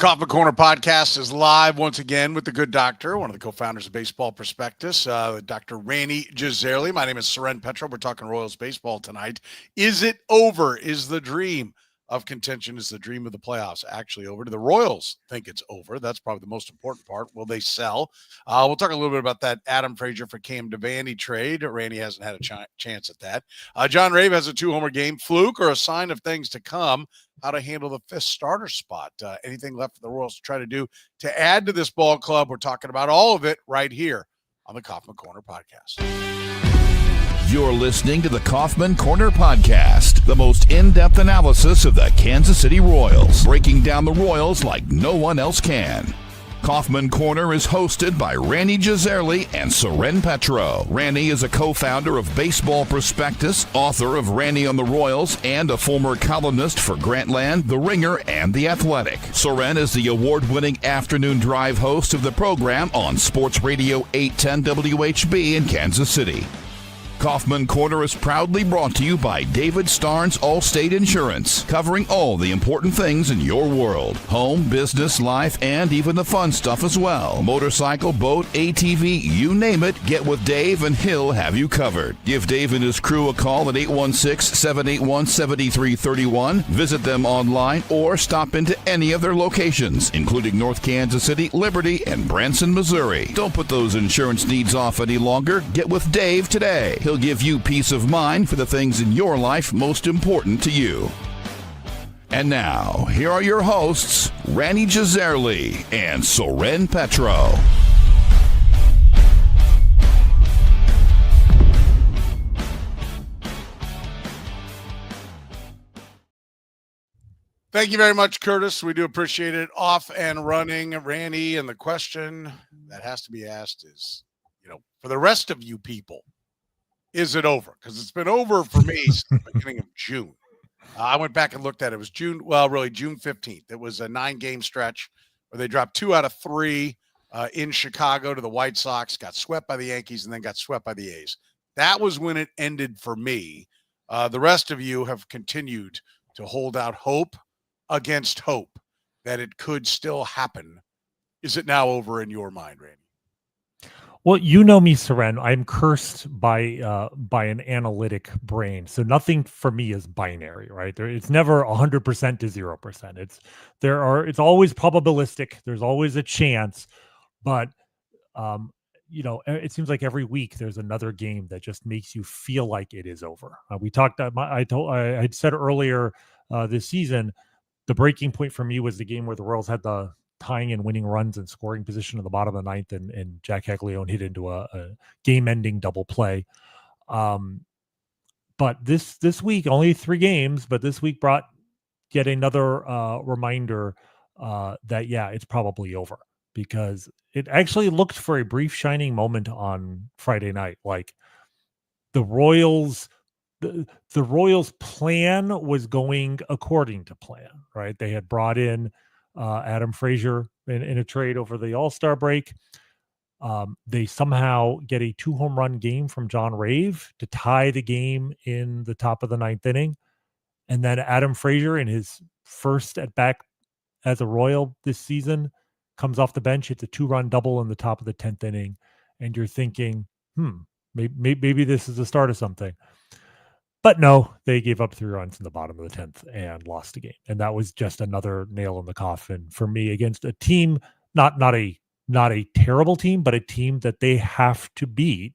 Coffin Corner podcast is live once again with the good doctor, one of the co-founders of Baseball Prospectus, Dr. Rany Jazayerli. My name is Soren Petro. We're talking Royals baseball tonight. Is it over? Is the dream of contention, is the dream of the playoffs actually over? Do the Royals think it's over? That's probably the most important part. Will they sell? We'll talk a little bit about that Adam Frasier for Cam Devaney trade. Rany hasn't had a chance at that. John Rave has a 2-homer game. Fluke or a sign of things to come? How to handle the fifth starter spot. Anything left for the Royals to try to do to add to this ball club? We're talking about all of it right here on the Coffin Corner podcast. You're listening to the Coffman Corner Podcast, the most in-depth analysis of the Kansas City Royals, breaking down the Royals like no one else can. Coffman Corner is hosted by Rany Jazayerli and Soren Petro. Rany is a co-founder of Baseball Prospectus, author of Rany on the Royals, and a former columnist for Grantland, The Ringer, and The Athletic. Soren is the award-winning afternoon drive host of the program on Sports Radio 810 WHB in Kansas City. Coffman Corner is proudly brought to you by David Starnes Allstate Insurance, covering all the important things in your world. Home, business, life, and even the fun stuff as well. Motorcycle, boat, ATV, you name it, get with Dave and he'll have you covered. Give Dave and his crew a call at 816-781-7331. Visit them online or stop into any of their locations, including North Kansas City, Liberty, and Branson, Missouri. Don't put those insurance needs off any longer. Get with Dave today. He'll give you peace of mind for the things in your life most important to you. And now, here are your hosts, Rany Jazayerli and Soren Petro. Thank you very much, Curtis. We do appreciate it. Off and running, Rany, and the question that has to be asked is, for the rest of you people, is it over? Because it's been over for me since the beginning of June. I went back and looked at it. It was June 15th. It was a 9-game stretch where they dropped 2 out of 3 in Chicago to the White Sox, got swept by the Yankees, and then got swept by the A's. That was when it ended for me. The rest of you have continued to hold out hope against hope that it could still happen. Is it now over in your mind, Rany? Well, you know me, Soren. I'm cursed by an analytic brain, so nothing for me is binary, right? It's never 100% to 0%. It's always probabilistic. There's always a chance, but it seems like every week there's another game that just makes you feel like it is over. We talked. I said earlier this season, the breaking point for me was the game where the Royals had the tying and winning runs and scoring position in the bottom of the ninth, and Jack Caglione hit into a game-ending double play. But this week, only 3 games, but this week brought yet another reminder that, it's probably over, because it actually looked for a brief shining moment on Friday night. Like the Royals plan was going according to plan, right? They had brought in Adam Frasier in a trade over the All-Star break. They somehow get a 2-home run game from John Rave to tie the game in the top of the 9th inning. And then Adam Frasier, in his first at bat as a Royal this season, comes off the bench, hits a 2-run double in the top of the 10th inning. And you're thinking, maybe this is the start of something. But no, they gave up 3 runs in the bottom of the 10th and lost the game. And that was just another nail in the coffin for me against a team, not a terrible team, but a team that they have to beat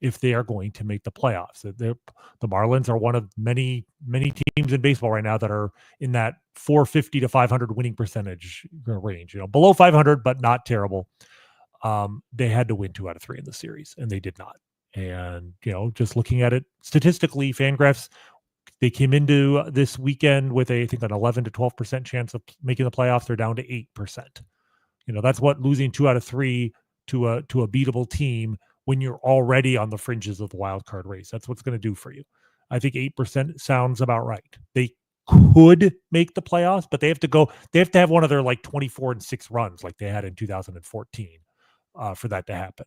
if they are going to make the playoffs. The Marlins are one of many teams in baseball right now that are in that 450 to 500 winning percentage range. Below 500, but not terrible. They had to win 2 out of 3 in the series, and they did not. And, just looking at it statistically, Fangraphs, they came into this weekend with I think an 11 to 12% chance of making the playoffs. They're down to 8%. That's what losing 2 out of 3 to a beatable team when you're already on the fringes of the wild card race. That's what's going to do for you. I think 8% sounds about right. They could make the playoffs, but they have to have one of their 24-6 runs like they had in 2014 for that to happen.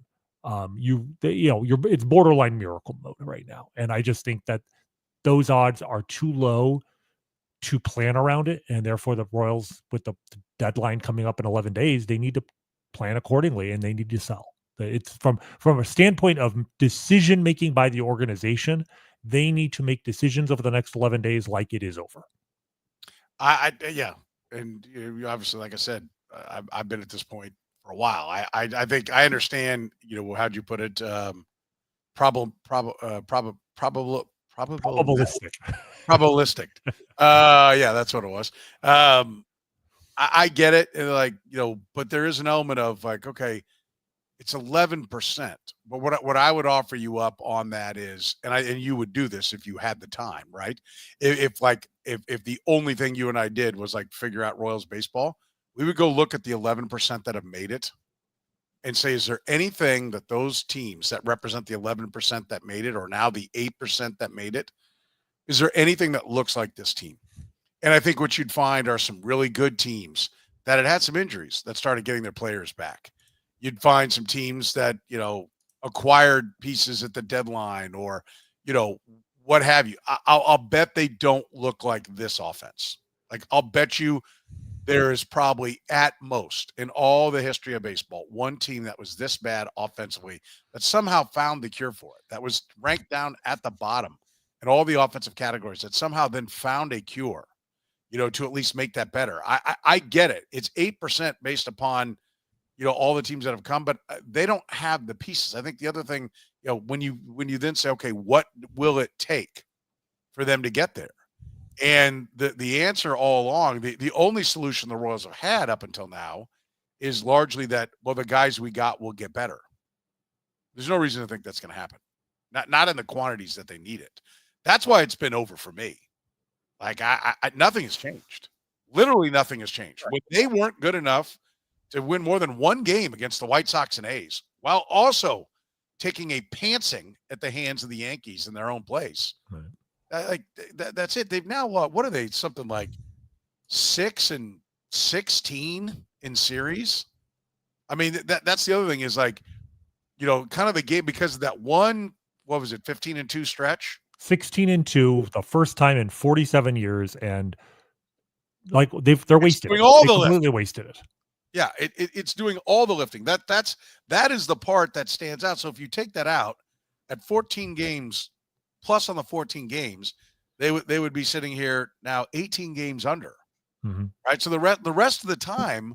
It's borderline miracle mode right now. And I just think that those odds are too low to plan around it. And therefore the Royals, with the deadline coming up in 11 days, they need to plan accordingly and they need to sell. It's from a standpoint of decision making by the organization, they need to make decisions over the next 11 days like it is over. Yeah, and obviously, like I said, I've been at this point for a while. I think I understand. How'd you put it? Probabilistic. Probabilistic. Yeah, that's what it was. I get it, and but there is an element of like, okay, it's 11%. But what I would offer you up on that is, and you would do this if you had the time, right? If the only thing you and I did was like figure out Royals baseball, we would go look at the 11% that have made it and say, is there anything that those teams that represent the 11% that made it, or now the 8% that made it, is there anything that looks like this team? And I think what you'd find are some really good teams that had some injuries that started getting their players back. You'd find some teams that, acquired pieces at the deadline or, what have you. I'll bet they don't look like this offense. Like, I'll bet you there is probably at most in all the history of baseball, one team that was this bad offensively that somehow found the cure for it, that was ranked down at the bottom in all the offensive categories, that somehow then found a cure, to at least make that better. I get it. It's 8% based upon, all the teams that have come, but they don't have the pieces. I think the other thing, when you then say, okay, what will it take for them to get there? And the answer all along, the only solution the Royals have had up until now is largely that, well, the guys we got will get better. There's no reason to think that's going to happen. Not in the quantities that they need it. That's why it's been over for me. Like, nothing has changed. Literally nothing has changed. When they weren't good enough to win more than one game against the White Sox and A's, while also taking a pantsing at the hands of the Yankees in their own place. Right. That's it. They've now, what are they? Something like 6-16 in series. I mean, that's the other thing is like, kind of the game because of that one, what was it, 15-2 stretch? 16-2, the first time in 47 years, and like they're wasted. They completely wasted it. Yeah, it's doing all the lifting. That is the part that stands out. So if you take that out at 14 games plus on the 14 games, they would be sitting here now 18 games under. Mm-hmm. Right? So the rest of the time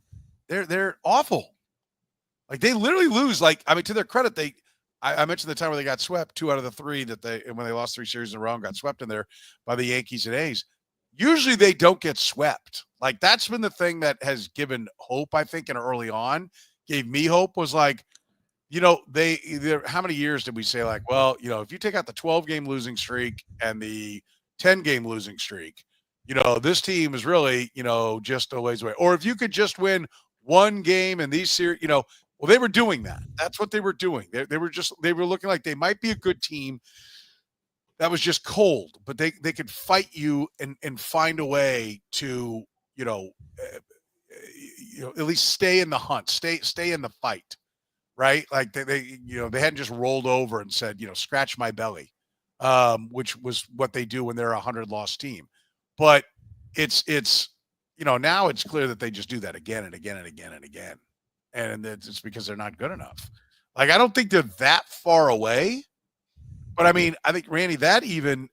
they're awful. Like, they literally lose. Like, I mean, to their credit, I mentioned the time where they got swept 2 out of the 3 when they lost 3 series in a row and got swept in there by the Yankees and A's. Usually they don't get swept. Like, that's been the thing that has given hope, I think, and early on gave me hope was like, how many years did we say like, well, if you take out the 12-game losing streak and the 10-game losing streak, this team is really, just a ways away. Or if you could just win one game in these series, well, they were doing that. That's what they were doing. They were looking like they might be a good team that was just cold, but they could fight you and find a way to, at least stay in the hunt, stay in the fight, right? Like they hadn't just rolled over and said, scratch my belly, which was what they do when they're a 100-loss team. But it's now it's clear that they just do that again and again and again and again. And it's because they're not good enough. Like, I don't think they're that far away, but I mean, I think, Randy, that even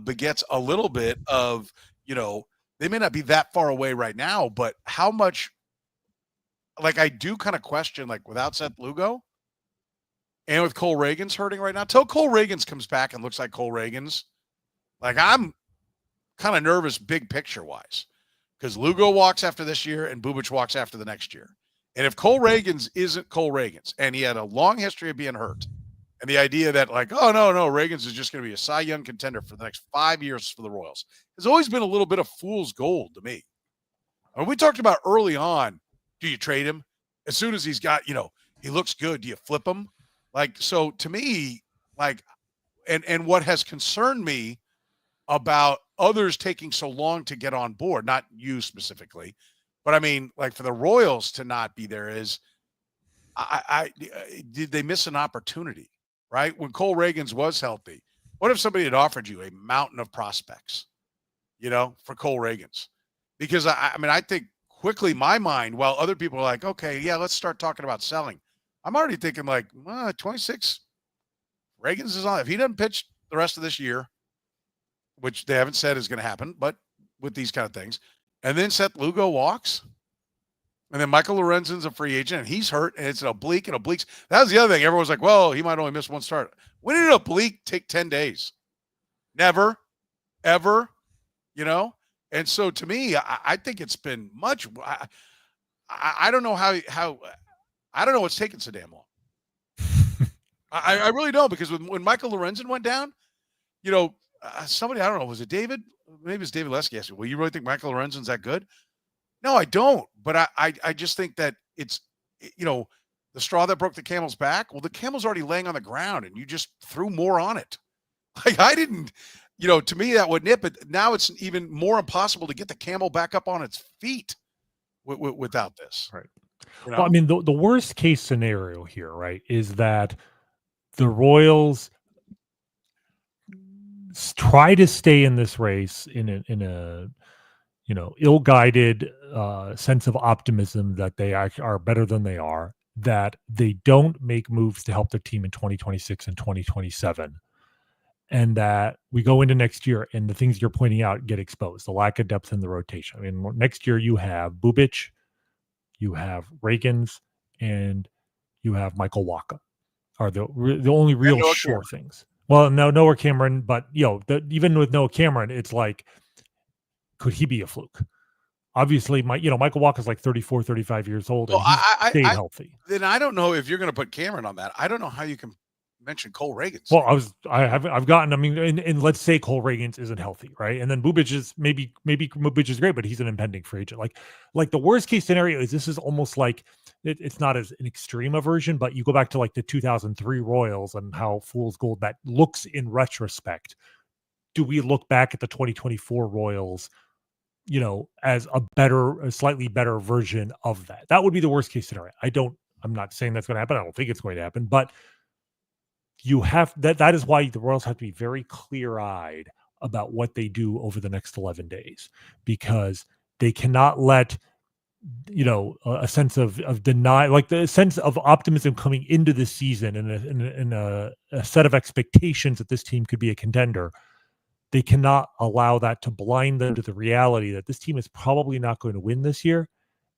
begets a little bit of, they may not be that far away right now, but how much, like, I do kind of question, like, without Seth Lugo and with Cole Reagans hurting right now, till Cole Reagans comes back and looks like Cole Reagans, like, I'm kind of nervous big picture wise because Lugo walks after this year and Bubic walks after the next year. And if Cole Reagans isn't Cole Reagans, and he had a long history of being hurt, and the idea that like, oh, no, Reagans is just going to be a Cy Young contender for the next 5 years for the Royals, has always been a little bit of fool's gold to me. When we talked about early on, do you trade him? As soon as he's got, he looks good, do you flip him? Like, so to me, like, and what has concerned me about others taking so long to get on board, not you specifically, but I mean, like, for the Royals to not be there is, did they miss an opportunity, right? When Cole Reagans was healthy, what if somebody had offered you a mountain of prospects, for Cole Reagans? Because I mean, I think quickly my mind, while other people are like, okay, yeah, let's start talking about selling. I'm already thinking like 26. Reagan's is on. If he doesn't pitch the rest of this year, which they haven't said is going to happen, but with these kind of things, and then Seth Lugo walks, and then Michael Lorenzen's a free agent, and he's hurt, and it's an oblique and obliques. That was the other thing. Everyone's like, well, he might only miss one start. When did an oblique take 10 days? Never, ever, you know? And so to me, I think it's been much. I don't know how I don't know what's taking so damn long. I really don't, because when Michael Lorenzen went down, you know, somebody, I don't know, was it David? Maybe it's David Lesky asked me, well, you really think Michael Lorenzen's that good? No, I don't. But I just think that it's, you know, the straw that broke the camel's back. Well, the camel's already laying on the ground, and you just threw more on it. Like, I didn't, you know, to me that would nip it. Now it's even more impossible to get the camel back up on its feet without this. Right. You know? Well, I mean, the worst case scenario here, right, is that the Royals try to stay in this race in a you know, ill-guided sense of optimism that they are better than they are, that they don't make moves to help their team in 2026 and 2027, and that we go into next year and the things you're pointing out get exposed, the lack of depth in the rotation. I mean, next year you have Bubic, you have Reagans, and you have Michael Wacha are the only real sure things. Well, no, Noah Cameron, but, you know, even with Noah Cameron, it's like, could he be a fluke? Obviously, Michael Wacha's like 34, 35 years old, and he's stayed healthy. Then I don't know if you're going to put Cameron on that. I don't know how you can mention Cole Reagan's. Well, I've gotten, I mean, and let's say Cole Reagan's isn't healthy, right? And then Bubic is maybe Bubic is great, but he's an impending free agent. Like the worst case scenario is this is almost like it's not as an extreme a version, but you go back to like the 2003 Royals and how fool's gold that looks in retrospect. Do we look back at the 2024 Royals, you know, as a slightly better version of that? That would be the worst case scenario. I'm not saying that's going to happen. I don't think it's going to happen, but you have that is why the Royals have to be very clear-eyed about what they do over the next 11 days, because they cannot let, you know, a sense of denial, like the sense of optimism coming into the season and a set of expectations that this team could be a contender. They cannot allow that to blind them to the reality that this team is probably not going to win this year,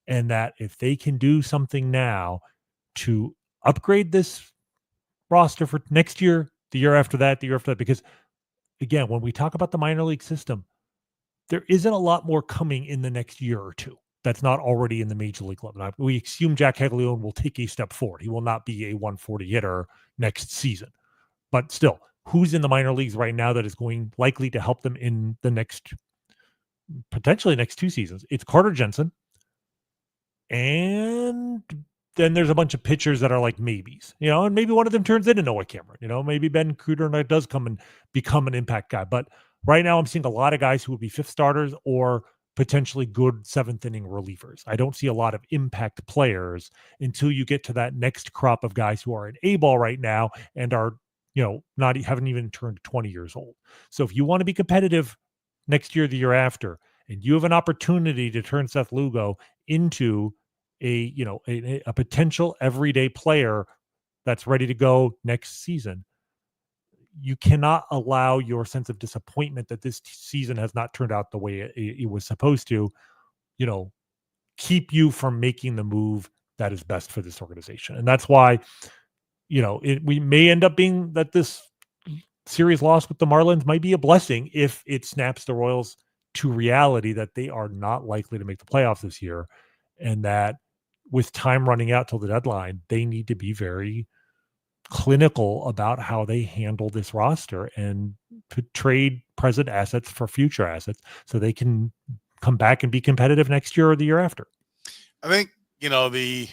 and that if they can do something now to upgrade this roster for next year, the year after that, because again, when we talk about the minor league system, there isn't a lot more coming in the next year or two that's not already in the major league level. We assume Jack Caglione will take a step forward. He will not be a 140 hitter next season, but still, who's in the minor leagues right now that is likely to help them in the potentially next 2 seasons? It's Carter Jensen, and then there's a bunch of pitchers that are like maybes, you know, and maybe one of them turns into Noah Cameron, you know, maybe Ben Kudrna does come and become an impact guy. But right now I'm seeing a lot of guys who would be 5th starters or potentially good 7th inning relievers. I don't see a lot of impact players until you get to that next crop of guys who are in A-ball right now and are, you know, haven't even turned 20 years old. So if you want to be competitive next year, the year after, and you have an opportunity to turn Seth Lugo into a potential everyday player that's ready to go next season, you cannot allow your sense of disappointment that this season has not turned out the way it was supposed to, you know, keep you from making the move that is best for this organization. And that's why, you know, we may end up being that this series loss with the Marlins might be a blessing if it snaps the Royals to reality that they are not likely to make the playoffs this year, and that with time running out till the deadline, they need to be very clinical about how they handle this roster and to trade present assets for future assets so they can come back and be competitive next year or the year after. I think, you know, the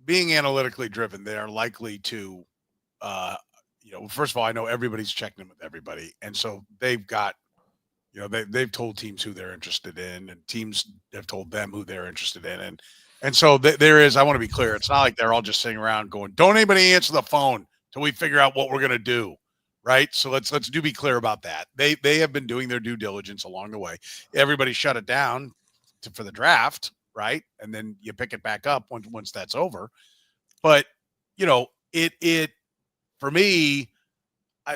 being analytically driven, they are likely to, you know, first of all, I know everybody's checking in with everybody. And so they've got, you know, they've told teams who they're interested in, and teams have told them who they're interested in. And so there is, I want to be clear, it's not like they're all just sitting around going, don't anybody answer the phone till we figure out what we're going to do. Right. So let's be clear about that. They have been doing their due diligence along the way. Everybody shut it down for the draft. right? And then you pick it back up once that's over. But, you know, it for me,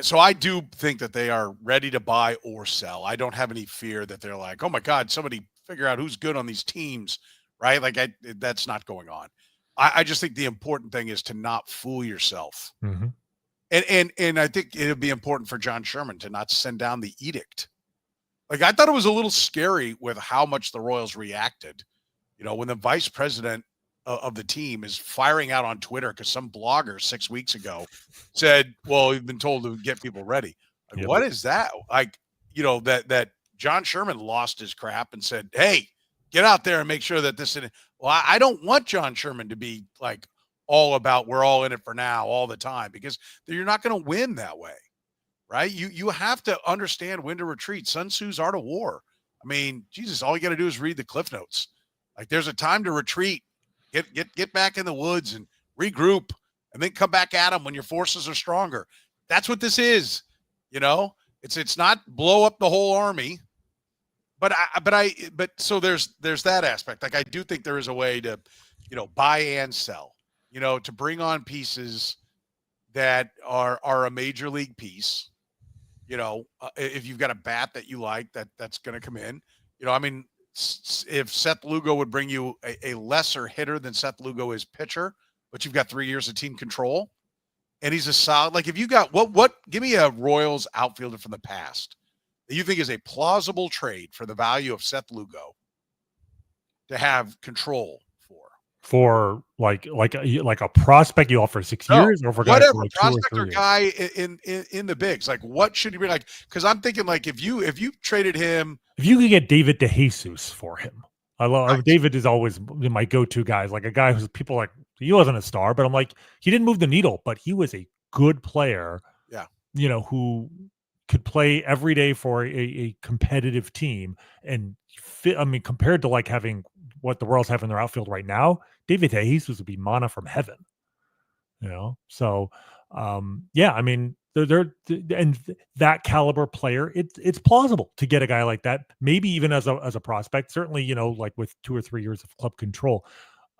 so I do think that they are ready to buy or sell. I don't have any fear that they're like, oh my God, somebody figure out who's good on these teams, right? Like that's not going on. I just think the important thing is to not fool yourself. Mm-hmm. And I think it would be important for John Sherman to not send down the edict. Like, I thought it was a little scary with how much the Royals reacted. You know, when the vice president of the team is firing out on Twitter because some blogger 6 weeks ago said, well, we've been told to get people ready. Like, what is that? Like, you know, that John Sherman lost his crap and said, hey, get out there and make sure that this – well, I don't want John Sherman to be like all about we're all in it for now all the time, because you're not going to win that way, right? You have to understand when to retreat. Sun Tzu's Art of War. I mean, Jesus, all you got to do is read the Cliff Notes. Like, there's a time to retreat, get back in the woods and regroup, and then come back at them when your forces are stronger. That's what this is. You know, it's not blow up the whole army. But so there's that aspect. Like, I do think there is a way to, you know, buy and sell, you know, to bring on pieces that are a major league piece. You know, if you've got a bat that you like, that's going to come in. You know, I mean, if Seth Lugo would bring you a lesser hitter than Seth Lugo is pitcher, but you've got 3 years of team control, and he's a solid. Like, if you got what? Give me a Royals outfielder from the past that you think is a plausible trade for the value of Seth Lugo to have control for like a prospect you offer 6 years, or for whatever, like prospect or guy in the bigs. Like, what should he be like? Because I'm thinking, like, if you traded him, if you could get David DeJesus for him. I love David is always my go-to guy. Like a guy who's people like, he wasn't a star, but I'm like, he didn't move the needle, but he was a good player. Yeah. You know, who could play every day for a competitive team and fit. I mean, compared to like having what the Royals have in their outfield right now, David DeJesus would be manna from heaven. You know, so yeah, I mean, they're and that caliber player, it's plausible to get a guy like that, maybe even as a prospect. Certainly, you know, like with 2 or 3 years of club control.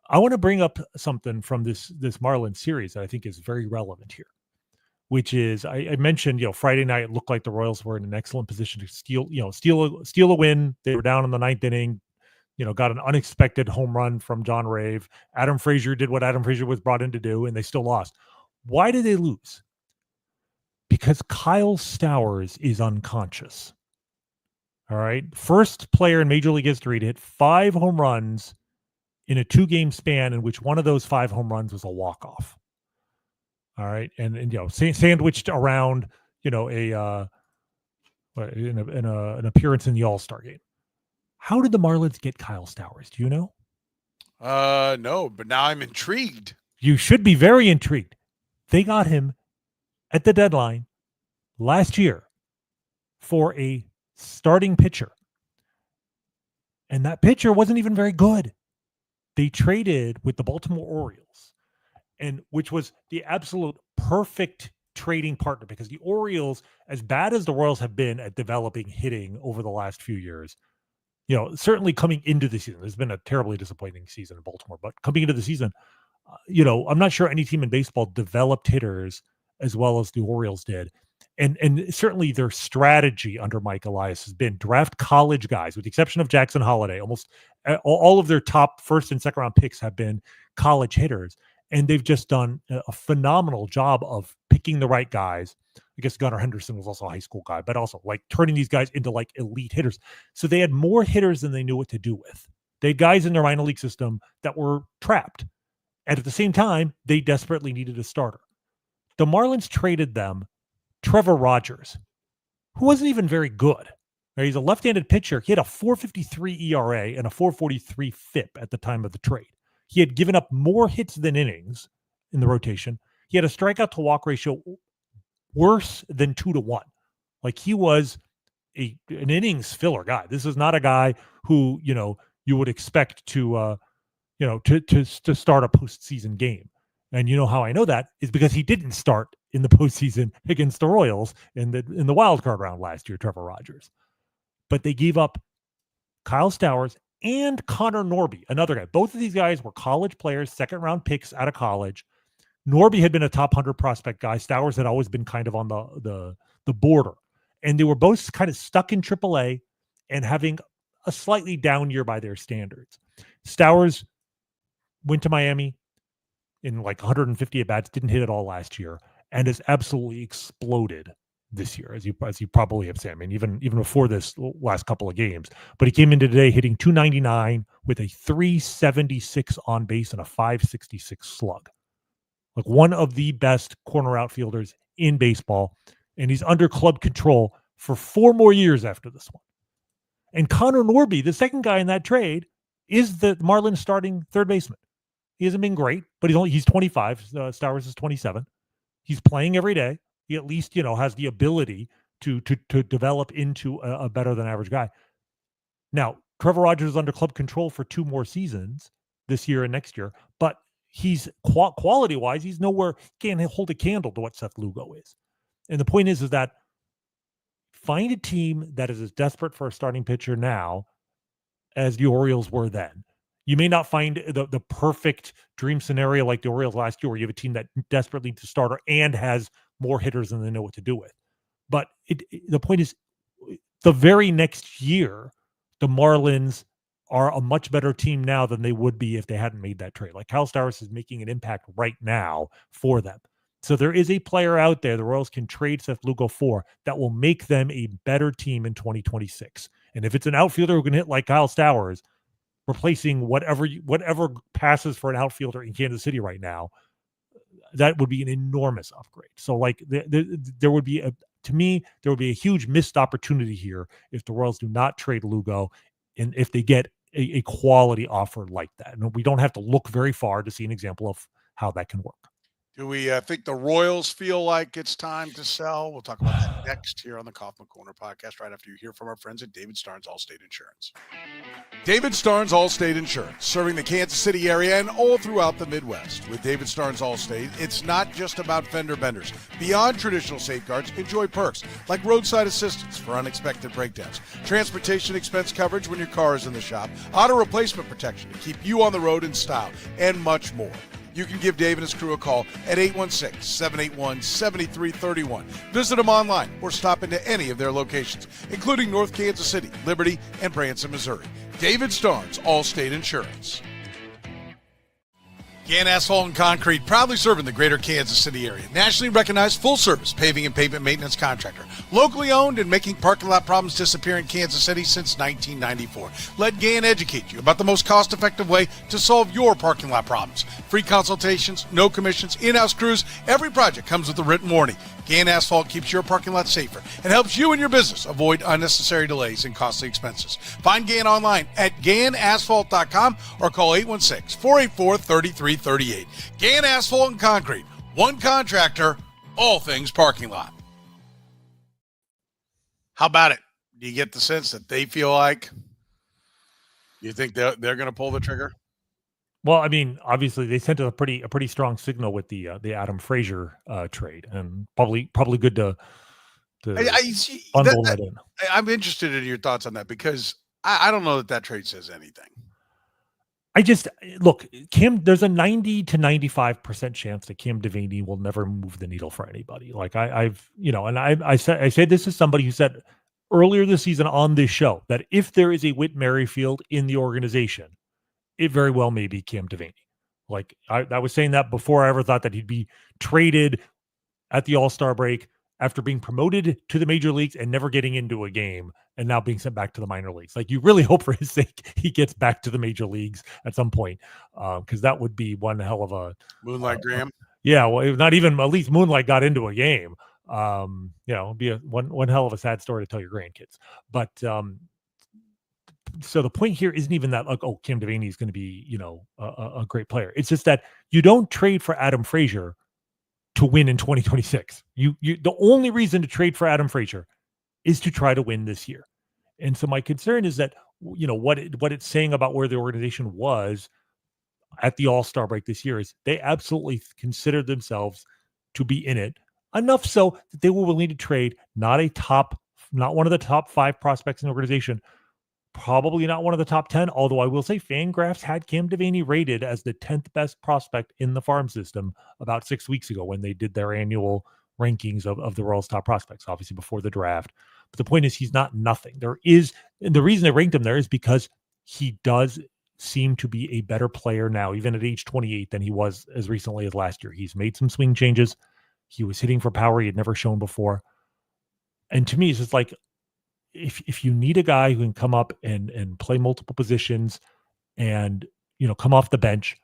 I want to bring up something from this Marlins series that I think is very relevant here, which is I mentioned, you know, Friday night it looked like the Royals were in an excellent position to steal a win. They were down in the ninth inning. You know, got an unexpected home run from John Rave. Adam Frasier did what Adam Frasier was brought in to do, and they still lost. Why did they lose? Because Kyle Stowers is unconscious. All right. First player in Major League history to hit 5 home runs in a 2-game span, in which one of those 5 home runs was a walk-off. All right. And you know, sandwiched around, you know, an appearance in the All-Star game. How did the Marlins get Kyle Stowers? Do you know? No, but now I'm intrigued. You should be very intrigued. They got him at the deadline last year for a starting pitcher. And that pitcher wasn't even very good. They traded with the Baltimore Orioles, and which was the absolute perfect trading partner, because the Orioles, as bad as the Royals have been at developing hitting over the last few years, you know, certainly coming into the season, there's been a terribly disappointing season in Baltimore, but coming into the season, you know, I'm not sure any team in baseball developed hitters as well as the Orioles did. And certainly their strategy under Mike Elias has been draft college guys, with the exception of Jackson Holiday. Almost all of their top first and second round picks have been college hitters. And they've just done a phenomenal job of picking the right guys. I guess Gunnar Henderson was also a high school guy, but also like turning these guys into like elite hitters. So they had more hitters than they knew what to do with. They had guys in their minor league system that were trapped. And at the same time, they desperately needed a starter. The Marlins traded them Trevor Rogers, who wasn't even very good. He's a left-handed pitcher. He had a 4.53 ERA and a 4.43 FIP at the time of the trade. He had given up more hits than innings in the rotation. He had a strikeout to walk ratio worse than 2-1. Like, he was an innings filler guy. This is not a guy who, you know, you would expect to start a postseason game. And you know how I know that is because he didn't start in the postseason against the Royals in the wild card round last year, Trevor Rogers. But they gave up Kyle Stowers and Connor Norby, another guy. Both of these guys were college players, second-round picks out of college. Norby had been a top 100 prospect guy. Stowers had always been kind of on the border. And they were both kind of stuck in AAA and having a slightly down year by their standards. Stowers went to Miami in like 150 at-bats, didn't hit it all last year, and has absolutely exploded this year, as you probably have seen. I mean, even before this last couple of games. But he came in today hitting 299 with a 376 on base and a 566 slug. Like one of the best corner outfielders in baseball, and he's under club control for 4 more years after this one. And Connor Norby, the second guy in that trade, is the Marlins starting third baseman. He hasn't been great, but he's 25. Stowers is 27. He's playing every day. He at least, has the ability to develop into a better than average guy. Now, Trevor Rogers is under club control for 2 more seasons this year and next year, but he's quality-wise, he's nowhere, can't hold a candle to what Seth Lugo is. And the point is that find a team that is as desperate for a starting pitcher now as the Orioles were then. You may not find the perfect dream scenario like the Orioles last year, where you have a team that desperately needs a starter and has more hitters than they know what to do with. But the point is, the very next year, the Marlins are a much better team now than they would be if they hadn't made that trade. Like Kyle Stowers is making an impact right now for them. So there is a player out there the Royals can trade Seth Lugo for that will make them a better team in 2026. And if it's an outfielder who can hit like Kyle Stowers, replacing whatever passes for an outfielder in Kansas City right now, that would be an enormous upgrade. So like there would be there would be a huge missed opportunity here if the Royals do not trade Lugo, and if they get a quality offer like that. And we don't have to look very far to see an example of how that can work. Do we think the Royals feel like it's time to sell? We'll talk about that next here on the Kaufman Corner podcast, right after you hear from our friends at David Starnes Allstate Insurance. David Starnes Allstate Insurance, serving the Kansas City area and all throughout the Midwest. With David Starnes Allstate, it's not just about fender benders. Beyond traditional safeguards, enjoy perks like roadside assistance for unexpected breakdowns, transportation expense coverage when your car is in the shop, auto replacement protection to keep you on the road in style, and much more. You can give Dave and his crew a call at 816-781-7331. Visit them online or stop into any of their locations, including North Kansas City, Liberty, and Branson, Missouri. David Starnes, Allstate Insurance. Gann Asphalt and Concrete, proudly serving the greater Kansas City area. Nationally recognized full-service paving and pavement maintenance contractor. Locally owned and making parking lot problems disappear in Kansas City since 1994. Let Gann educate you about the most cost-effective way to solve your parking lot problems. Free consultations, no commissions, in-house crews. Every project comes with a written warning. Gann Asphalt keeps your parking lot safer and helps you and your business avoid unnecessary delays and costly expenses. Find Gann online at GannAsphalt.com or call 816-484-3338. Gann Asphalt and Concrete, one contractor, all things parking lot. How about it? Do you get the sense that they feel like you think they're going to pull the trigger? Well, I mean, obviously they sent a pretty strong signal with the Adam Frasier trade, and probably good to bundle that in. I'm interested in your thoughts on that because I don't know that trade says anything. Look, Kim, there's a 90 to 95% chance that Kim Devaney will never move the needle for anybody. Like I said this is somebody who said earlier this season on this show that if there is a Whit Merrifield in the organization, it very well may be Kim Devaney. Like I was saying that before I ever thought that he'd be traded at the All-Star break after being promoted to the major leagues and never getting into a game and now being sent back to the minor leagues. Like you really hope for his sake he gets back to the major leagues at some point, because that would be one hell of a Moonlight Graham. Yeah, well, not even at least Moonlight got into a game. It'd be one hell of a sad story to tell your grandkids. But so the point here isn't even that like, oh, Kim Devaney is going to be, a great player. It's just that you don't trade for Adam Frasier to win in 2026. You the only reason to trade for Adam Frasier is to try to win this year. And so my concern is that, what it's saying about where the organization was at the All-Star break this year is they absolutely considered themselves to be in it enough so that they were willing to trade not one of the top 5 prospects in the organization, probably not one of the top 10, although I will say Fangraphs had Cam Devaney rated as the 10th best prospect in the farm system about 6 weeks ago when they did their annual rankings of the Royals' top prospects, obviously before the draft. But the point is, he's not nothing. And the reason they ranked him there is because he does seem to be a better player now, even at age 28, than he was as recently as last year. He's made some swing changes. He was hitting for power he had never shown before. And to me, it's just like, if you need a guy who can come up and play multiple positions and, come off the bench,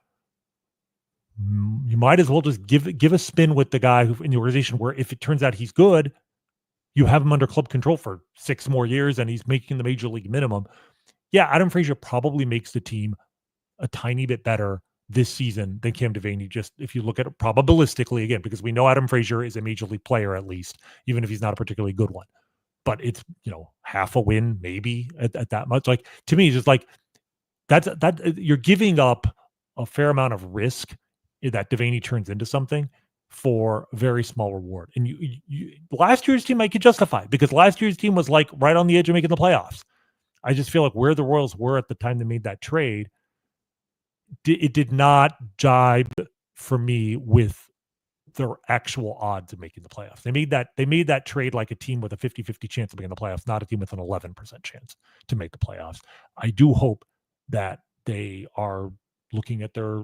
you might as well just give a spin with the guy who in the organization, where if it turns out he's good, you have him under club control for 6 more years and he's making the major league minimum. Yeah, Adam Frasier probably makes the team a tiny bit better this season than Cam Devaney, just if you look at it probabilistically, again, because we know Adam Frasier is a major league player, at least, even if he's not a particularly good one. But it's, half a win, maybe at that much. Like, to me, it's just like that you're giving up a fair amount of risk that Devaney turns into something for a very small reward. And you last year's team I could justify, because last year's team was like right on the edge of making the playoffs. I just feel like where the Royals were at the time they made that trade, it did not jibe for me with their actual odds of making the playoffs. They made that trade like a team with a 50-50 chance of making the playoffs, not a team with an 11% chance to make the playoffs. I do hope that they are looking at their,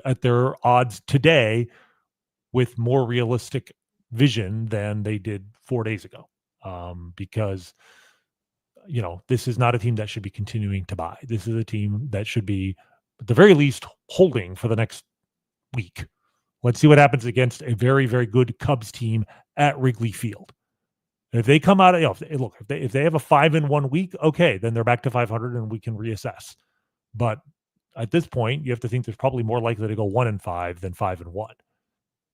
at their odds today with more realistic vision than they did 4 days ago. Because this is not a team that should be continuing to buy. This is a team that should be, at the very least, holding for the next week. Let's see what happens against a very, very good Cubs team at Wrigley Field. If they come out, if they have a 5-1 week, okay, then they're back to 500 and we can reassess. But at this point, you have to think there's probably more likely to go 1-5 than 5-1.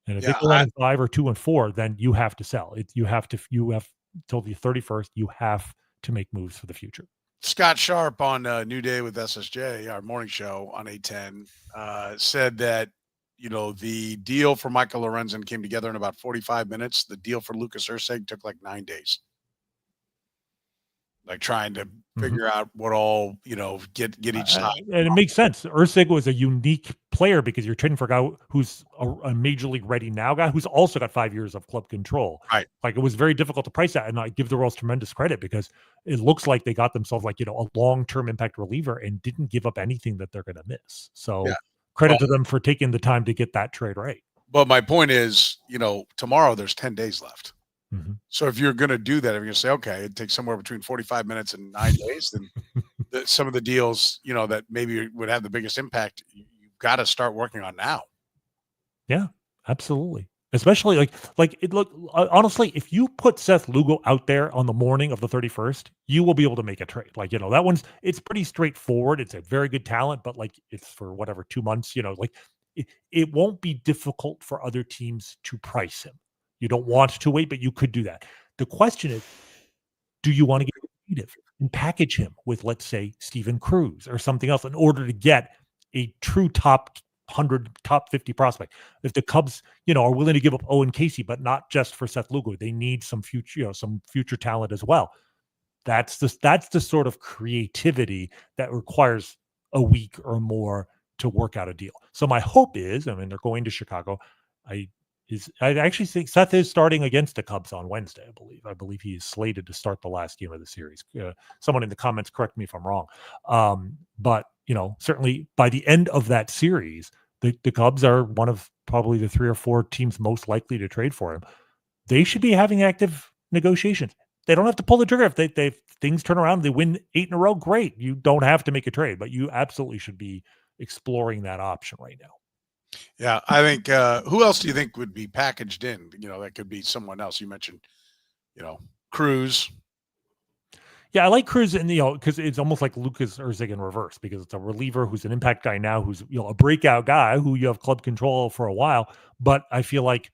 And if they go 1-5 or 2-4, then you have to sell. You have till the 31st. You have to make moves for the future. Scott Sharp on New Day with SSJ, our morning show on 810, said that, the deal for Michael Lorenzen came together in about 45 minutes. The deal for Lucas Erceg took like 9 days. Like trying to figure out what all, get each side. And it makes sense. Erceg was a unique player because you're trading for a guy who's a major league ready now guy who's also got 5 years of club control. Right. Like, it was very difficult to price that. And I give the Royals tremendous credit because it looks like they got themselves like, a long-term impact reliever and didn't give up anything that they're going to miss. So credit to them for taking the time to get that trade right. But my point is, tomorrow there's 10 days left. Mm-hmm. So if you're going to do that, if you're going to say, okay, it takes somewhere between 45 minutes and 9 days, then some of the deals, that maybe would have the biggest impact, you've got to start working on now. Yeah, absolutely. Especially honestly, if you put Seth Lugo out there on the morning of the 31st, you will be able to make a trade. That it's pretty straightforward. It's a very good talent, but it's for whatever, 2 months, it won't be difficult for other teams to price him. You don't want to wait, but you could do that. The question is, do you want to get creative and package him with, let's say, Steven Cruz or something else in order to get a true top 100, top 50 prospect? If the Cubs, are willing to give up Owen Casey, but not just for Seth Lugo, they need some future talent as well. That's the sort of creativity that requires a week or more to work out a deal. So my hope is, they're going to Chicago. I actually think Seth is starting against the Cubs on Wednesday, I believe he is slated to start the last game of the series. Someone in the comments correct me if I'm wrong. But certainly by the end of that series, the Cubs are one of probably the 3 or 4 teams most likely to trade for him. They should be having active negotiations. They don't have to pull the trigger. If things turn around, they win 8 in a row, great. You don't have to make a trade, but you absolutely should be exploring that option right now. Yeah, I think who else do you think would be packaged in? That could be someone else. You mentioned, Cruz. Yeah, I like Cruz, and because it's almost like Lucas Erceg in reverse, because it's a reliever who's an impact guy now, who's a breakout guy who you have club control for a while. But I feel like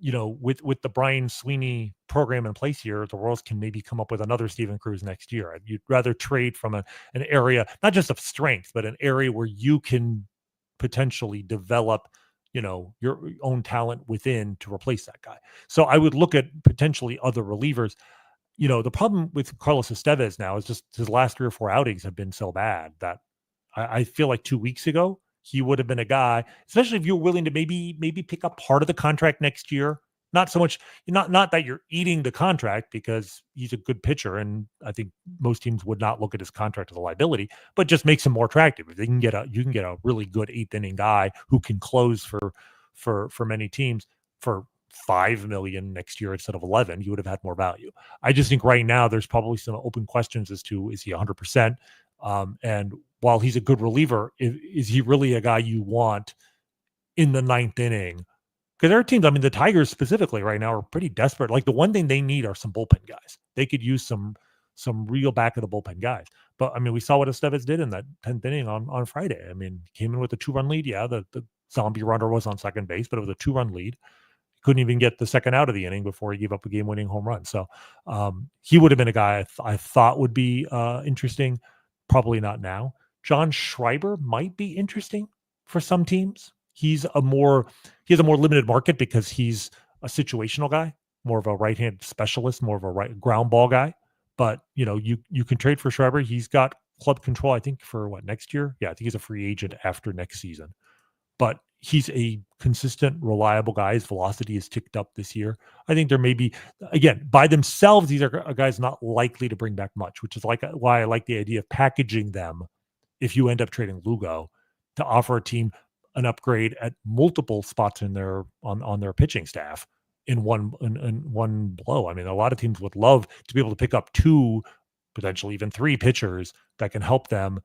with the Brian Sweeney program in place here, the Royals can maybe come up with another Steven Cruz next year. You'd rather trade from an area not just of strength, but an area where you can potentially develop your own talent within to replace that guy. So I would look at potentially other relievers. the problem with Carlos Estevez now is just his last 3 or 4 outings have been so bad that I feel like 2 weeks ago he would have been a guy, especially if you're willing to maybe pick up part of the contract next year. Not so much, not that you're eating the contract because he's a good pitcher, and I think most teams would not look at his contract as a liability, but just makes him more attractive. If you can get a really good 8th inning guy who can close for many teams for $5 million next year instead of 11, you would have had more value. I just think right now there's probably some open questions as to, is he 100%? And while he's a good reliever, is he really a guy you want in the 9th inning? Because there are teams, I mean, the Tigers specifically right now are pretty desperate. Like, the one thing they need are some bullpen guys. They could use some real back of the bullpen guys. But I mean, we saw what Estevez did in that 10th inning on Friday. I mean, came in with a 2-run lead. Yeah, the zombie runner was on second base, but it was a 2-run lead. Couldn't even get the second out of the inning before he gave up a game-winning home run. So he would have been a guy I thought would be interesting. Probably not now. John Schreiber might be interesting for some teams. He has a more limited market because he's a situational guy, more of a right-hand specialist, more of a right ground ball guy. But you can trade for Schreiber. He's got club control, I think, for next year? Yeah, I think he's a free agent after next season. But he's a consistent, reliable guy. His velocity has ticked up this year. I think there may be, again, by themselves, these are guys not likely to bring back much, which is why I like the idea of packaging them if you end up trading Lugo to offer a team an upgrade at multiple spots in on their pitching staff in one blow. I mean, a lot of teams would love to be able to pick up 2, potentially even 3 pitchers that can help them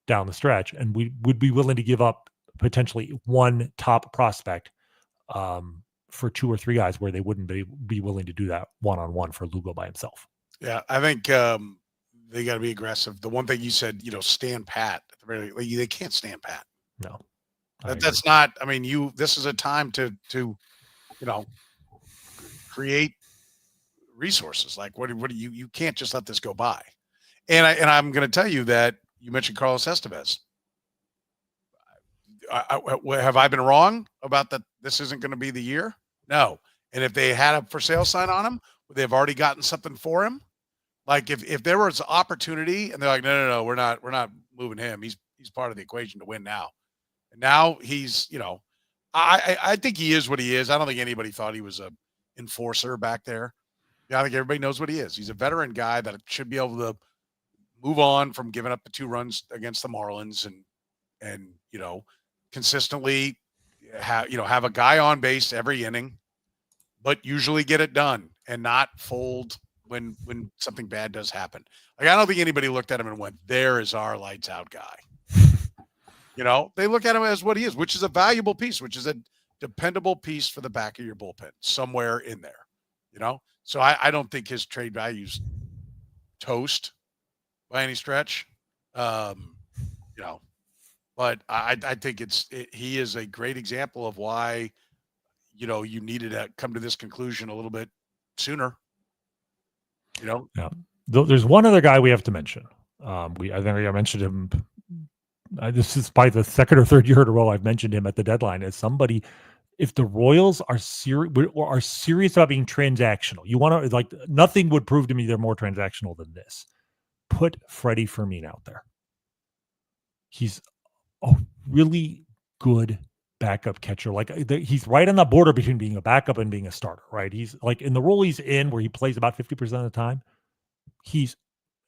down the stretch, and we would be willing to give up potentially 1 top prospect for 2 or 3 guys where they wouldn't be willing to do that one-on-one for Lugo by himself. Yeah, I think they got to be aggressive. The one thing you said, stand pat. They can't stand pat. No. That's not. I mean, this is a time to create resources. Like, what do you can't just let this go by. And I'm going to tell you that you mentioned Carlos Estevez. Have I been wrong about that? This isn't going to be the year? No. And if they had a for sale sign on him, they've already gotten something for him. Like, if there was opportunity and they're like, no, we're not moving him. He's part of the equation to win now. And now he's, I think he is what he is. I don't think anybody thought he was a enforcer back there. Yeah, I think everybody knows what he is. He's a veteran guy that should be able to move on from giving up the 2 runs against the Marlins and consistently have a guy on base every inning, but usually get it done and not fold when something bad does happen. Like, I don't think anybody looked at him and went, there is our lights out guy. They look at him as what he is, which is a valuable piece, which is a dependable piece for the back of your bullpen somewhere in there, So I don't think his trade value's toast by any stretch. But I think he is a great example of why, you needed to come to this conclusion a little bit sooner. Yeah. There's one other guy we have to mention. I think I mentioned him. This is probably the 2nd or 3rd year in a row I've mentioned him at the deadline as somebody. If the Royals are serious about being transactional, you want to, like, nothing would prove to me they're more transactional than this. Put Freddie Fermin out there. He's a really good backup catcher. Like, he's right on the border between being a backup and being a starter, right? He's like, in the role he's in where he plays about 50% of the time, he's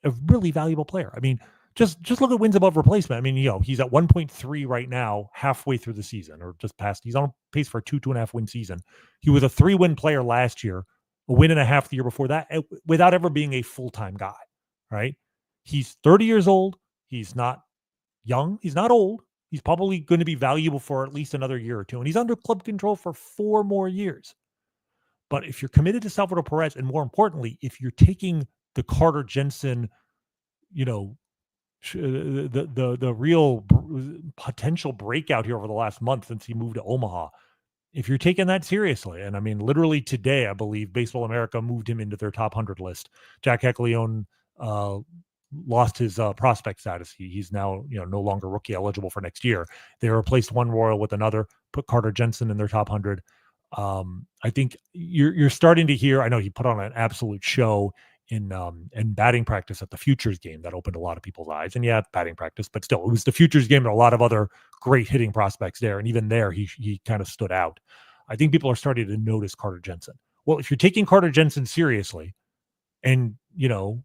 a really valuable player. I mean, just look at wins above replacement. I mean, he's at 1.3 right now, halfway through the season, or just past. He's on pace for a 2.5 win season. He was a 3-win player last year, a win and a half the year before that, without ever being a full-time guy, right? He's 30 years old. He's not young. He's not old. He's probably going to be valuable for at least another year or 2. And he's under club control for 4 more years. But if you're committed to Salvador Perez, and more importantly, if you're taking the Carter Jensen, the real potential breakout here over the last month since he moved to Omaha, if you're taking that seriously, and I mean, literally today, I believe Baseball America moved him into their top 100 list. Jack Hecleone lost his prospect status. He's now no longer rookie eligible for next year. They replaced one Royal with another, put Carter Jensen in their top 100. I think you're starting to hear. I know he put on an absolute show in batting practice at the Futures game that opened a lot of people's eyes. And yeah, batting practice, but still, it was the Futures game and a lot of other great hitting prospects there. And even there, he kind of stood out. I think people are starting to notice Carter Jensen. Well, if you're taking Carter Jensen seriously, and you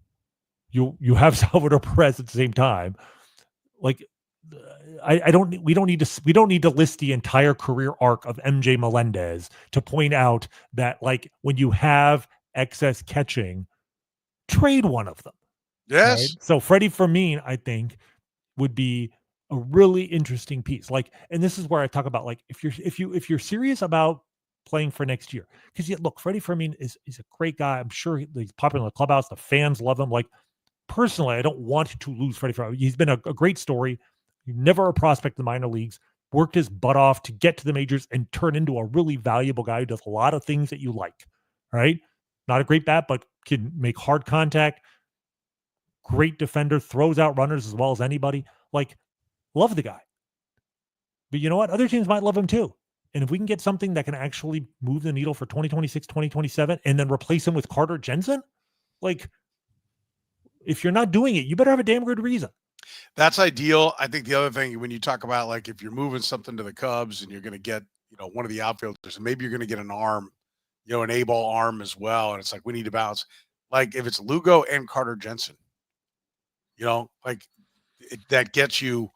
have Salvador Perez at the same time, like we don't need to list the entire career arc of MJ Melendez to point out that, like, when you have excess catching, trade one of them. Yes. Right? So Freddie Fermin, I think, would be a really interesting piece. Like, and this is where I talk about, like, if you're serious about playing for next year, because look, Freddie Fermin is a great guy. I'm sure he's popular in the clubhouse. The fans love him. Like, personally, I don't want to lose Freddie Fermin. He's been a great story. Never a prospect in the minor leagues. Worked his butt off to get to the majors and turn into a really valuable guy who does a lot of things that you like. Right? Not a great bat, but can make hard contact. Great defender, throws out runners as well as anybody. Like, love the guy. But you know what? Other teams might love him too. And if we can get something that can actually move the needle for 2026, 2027, and then replace him with Carter Jensen, like, if you're not doing it, you better have a damn good reason. That's ideal. I think the other thing, when you talk about, like, if you're moving something to the Cubs and you're going to get, one of the outfielders, and maybe you're going to get an arm, an A-ball arm as well. And it's like, we need to balance. Like, if it's Lugo and Carter Jensen, that gets you,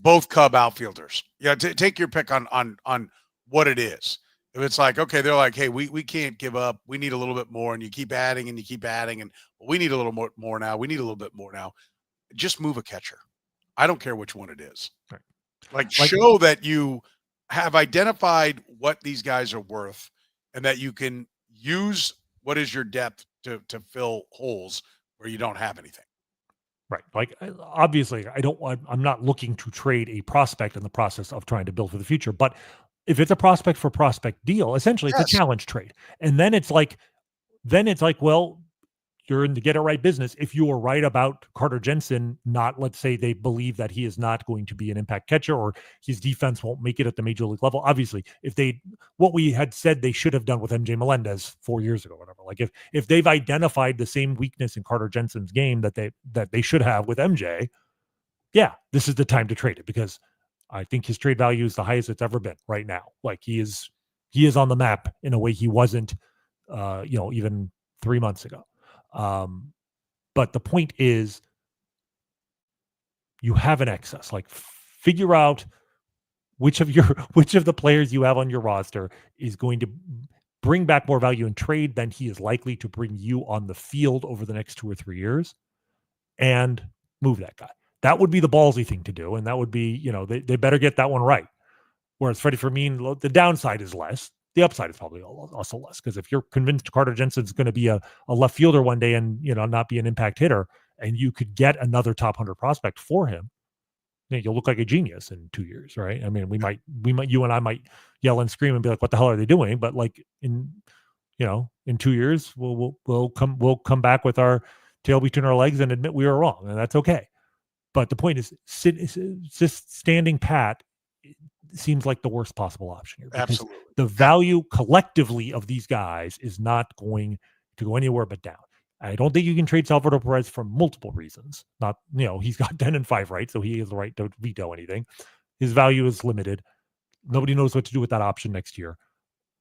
both Cub outfielders. Take your pick on what it is. If it's like, okay, they're like, hey, we can't give up. We need a little bit more. And you keep adding and we need a little more now. We need a little bit more now. Just move a catcher. I don't care which one it is. Right. Like, show that you have identified what these guys are worth and that you can use what is your depth to fill holes where you don't have anything. Right. Like, obviously, I'm not looking to trade a prospect in the process of trying to build for the future. But if it's a prospect for prospect deal, essentially it's a challenge trade. And then it's like, well, you're in the get it right business. If you are right about Carter Jensen, not, let's say they believe that he is not going to be an impact catcher or his defense won't make it at the major league level. Obviously, what we had said they should have done with MJ Melendez 4 years ago, whatever. Like, if they've identified the same weakness in Carter Jensen's game that they should have with MJ, yeah, this is the time to trade it, because I think his trade value is the highest it's ever been right now. Like, he is on the map in a way he wasn't, even 3 months ago. But the point is, you have an excess. Like, figure out which of the players you have on your roster is going to bring back more value in trade than he is likely to bring you on the field over the next 2 or 3 years, and move that guy. That would be the ballsy thing to do. And that would be, they better get that one right. Whereas Freddie Fermin, the downside is less. The upside is probably also less, because if you're convinced Carter Jensen's going to be a left fielder one day and, not be an impact hitter, and you could get another top 100 prospect for him, you'll look like a genius in 2 years, right? I mean, we might, you and I might yell and scream and be like, what the hell are they doing? But, like, in 2 years, we'll come back with our tail between our legs and admit we were wrong, and that's okay. But the point is, just standing pat seems like the worst possible option here. Absolutely. The value collectively of these guys is not going to go anywhere but down. I don't think you can trade Salvador Perez for multiple reasons. Not, he's got 10-5 rights, so he has the right to veto anything. His value is limited. Nobody knows what to do with that option next year.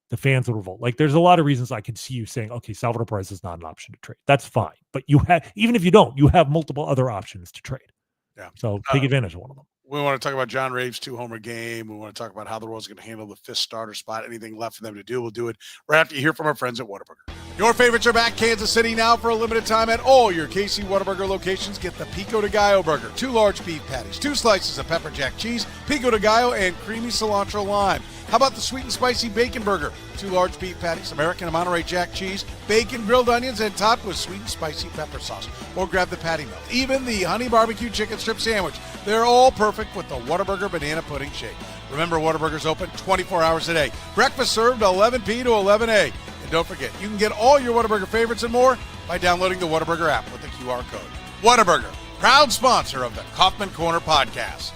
The fans will revolt. Like, there's a lot of reasons I could see you saying, okay, Salvador Perez is not an option to trade. That's fine. But even if you don't, you have multiple other options to trade. Yeah. So take advantage of one of them. We want to talk about John Rave's 2-homer game. We want to talk about how the Royals are going to handle the 5th starter spot. Anything left for them to do, we'll do it right after you hear from our friends at Waterburger. Your favorites are back. Kansas City now for a limited time at all your KC Waterburger locations. Get the Pico de Gallo burger, 2 large beef patties, 2 slices of pepper jack cheese, Pico de Gallo, and creamy cilantro lime. How about the sweet and spicy bacon burger, 2 large beef patties, American and Monterey Jack cheese, bacon, grilled onions, and topped with sweet and spicy pepper sauce. Or grab the patty melt. Even the honey barbecue chicken strip sandwich. They're all perfect with the Waterburger banana pudding shake. Remember, Waterburger's open 24 hours a day. Breakfast served 11 p to 11 a. And don't forget, you can get all your Waterburger favorites and more by downloading the Waterburger app with the QR code. Waterburger, proud sponsor of the Kaufman Corner podcast.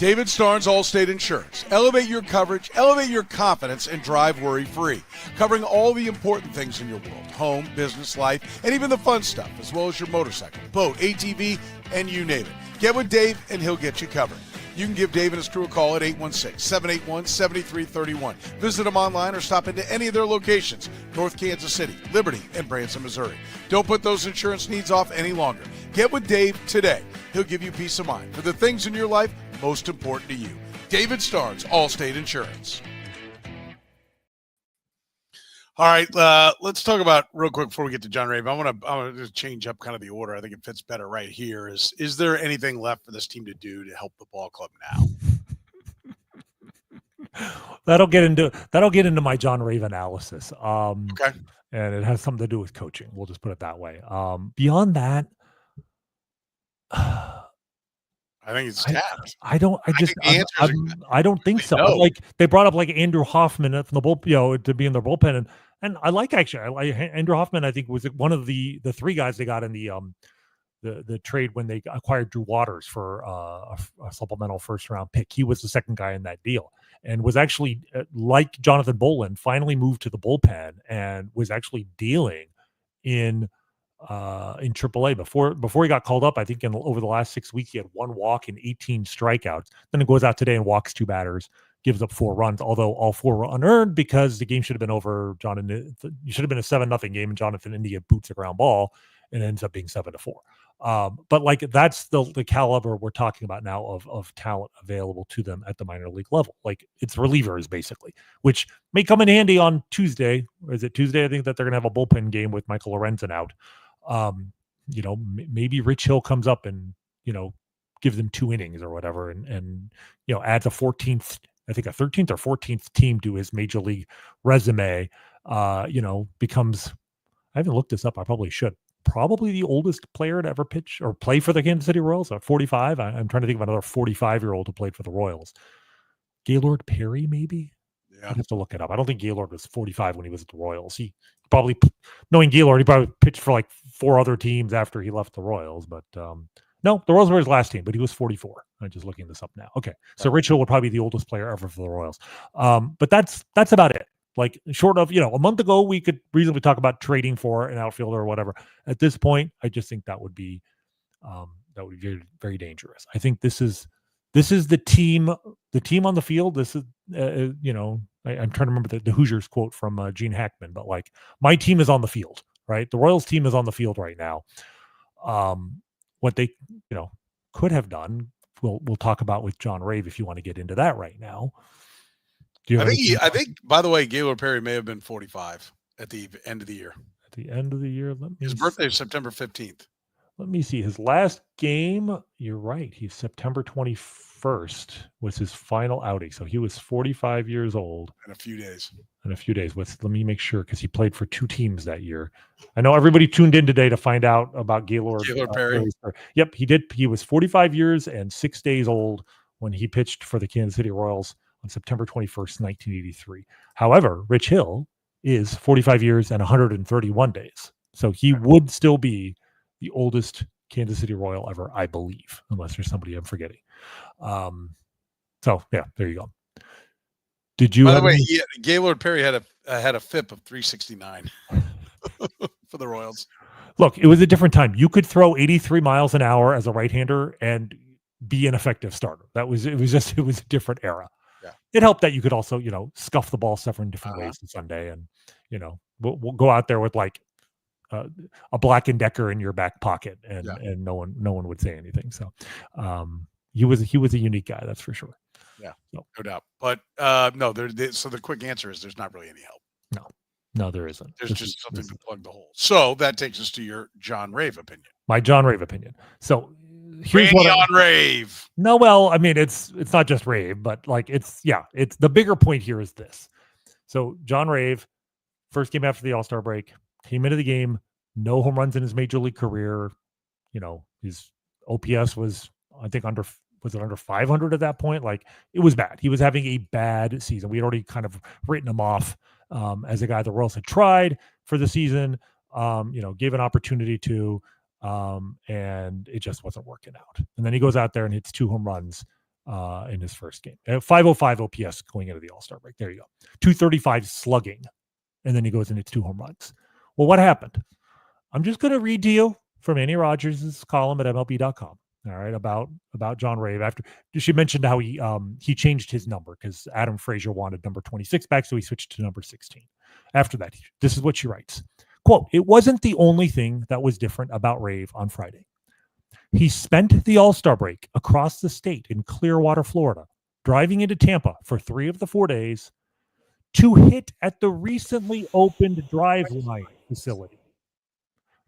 David Starnes Allstate Insurance. Elevate your coverage, elevate your confidence, and drive worry-free. Covering all the important things in your world. Home, business, life, and even the fun stuff, as well as your motorcycle, boat, ATV, and you name it. Get with Dave, and he'll get you covered. You can give Dave and his crew a call at 816-781-7331. Visit them online or stop into any of their locations, North Kansas City, Liberty, and Branson, Missouri. Don't put those insurance needs off any longer. Get with Dave today. He'll give you peace of mind for the things in your life most important to you. David Starnes, Allstate Insurance. All right, let's talk about real quick before we get to John Rave. I want to just change up kind of the order. I think it fits better right here. Is there anything left for this team to do to help the ball club now? That'll get into my John Rave analysis. Okay, and it has something to do with coaching. We'll just put it that way. Beyond that, I think it's tapped. I don't think so. No. Like they brought up like Andrew Hoffman from the bull, to be in their bullpen, and I like Andrew Hoffman. I think was one of the three guys they got in the trade when they acquired Drew Waters for a supplemental first round pick. He was the second guy in that deal, and was actually like Jonathan Bolin, finally moved to the bullpen and was actually dealing in AAA before he got called up. I think over the last 6 weeks, he had 1 walk and 18 strikeouts. Then it goes out today and walks 2 batters, gives up 4 runs, although all 4 were unearned because the game should have been over. You should have been a 7-0 game, and Jonathan India boots a ground ball and ends up being 7-4. But like that's the caliber we're talking about now of talent available to them at the minor league level. Like it's relievers basically, which may come in handy on Tuesday. Or is it Tuesday? I think that they're gonna have a bullpen game with Michael Lorenzen out. Maybe Rich Hill comes up and gives them 2 innings or whatever, and adds a 13th or 14th team to his major league resume. Becomes, I haven't looked this up. I probably should. Probably the oldest player to ever pitch or play for the Kansas City Royals at 45. I'm trying to think of another 45-year-old who played for the Royals. Gaylord Perry, maybe? Yeah. I'd have to look it up. I don't think Gaylord was 45 when he was at the Royals. He probably, knowing Gaylord, he probably pitched for like 4 other teams after he left the Royals. But no, the Royals were his last team, but he was 44. I'm just looking this up now. Okay, so Rich Hill would probably be the oldest player ever for the Royals. But that's about it. Like short of, a month ago, we could reasonably talk about trading for an outfielder or whatever. At this point, I just think that would be very, very dangerous. I think this is the team on the field. This is, I'm trying to remember the Hoosiers quote from Gene Hackman, but like my team is on the field, right? The Royals team is on the field right now. What they, could have done, we'll talk about with John Rave if you want to get into that right now. I think, by the way, Gaylord Perry may have been 45 at the end of the year. At the end of the year, his birthday is September 15th. Let me see. His last game, you're right. He's September 21st was his final outing. So he was 45 years old. In a few days. Let me make sure, because he played for 2 teams that year. I know everybody tuned in today to find out about Gaylord Perry. Yep, he did. He was 45 years and 6 days old when he pitched for the Kansas City Royals on September 21st, 1983. However, Rich Hill is 45 years and 131 days. So he would still be the oldest Kansas City Royal ever, I believe, unless there's somebody I'm forgetting. So yeah, there you go. Did you? By the way, Gaylord Perry had a FIP of 369 for the Royals. Look, it was a different time. You could throw 83 miles an hour as a right-hander and be an effective starter. It was a different era. Yeah. It helped that you could also, scuff the ball 7 different ways on Sunday, and we'll go out there with like a Black and Decker in your back pocket, and no one would say anything. So he was a unique guy, that's for sure. Yeah, no doubt. But no, so the quick answer is there's not really any help. No, there isn't. There's just something to plug the hole. So that takes us to your John Rave opinion. My John Rave opinion. So here's Rany Rave. No, well, I mean, it's not just Rave, but like it's the bigger point here is this. So John Rave, first game after the All-Star break, came into the game, no home runs in his major league career. His OPS was, I think, under 500 at that point? Like, it was bad. He was having a bad season. We had already kind of written him off as a guy the Royals had tried for the season, gave an opportunity to, and it just wasn't working out. And then he goes out there and hits 2 home runs in his first game. 505 OPS going into the All-Star break. There you go. 235 slugging. And then he goes and hits 2 home runs. Well, what happened? I'm just going to read to you from Annie Rogers' column at MLB.com. All right, about John Rave. After she mentioned how he changed his number because Adam Frasier wanted number 26 back, so he switched to number 16. After that, this is what she writes. Quote, "It wasn't the only thing that was different about Rave on Friday. He spent the All-Star break across the state in Clearwater, Florida, driving into Tampa for 3 of the 4 days to hit at the recently opened Driveline facility.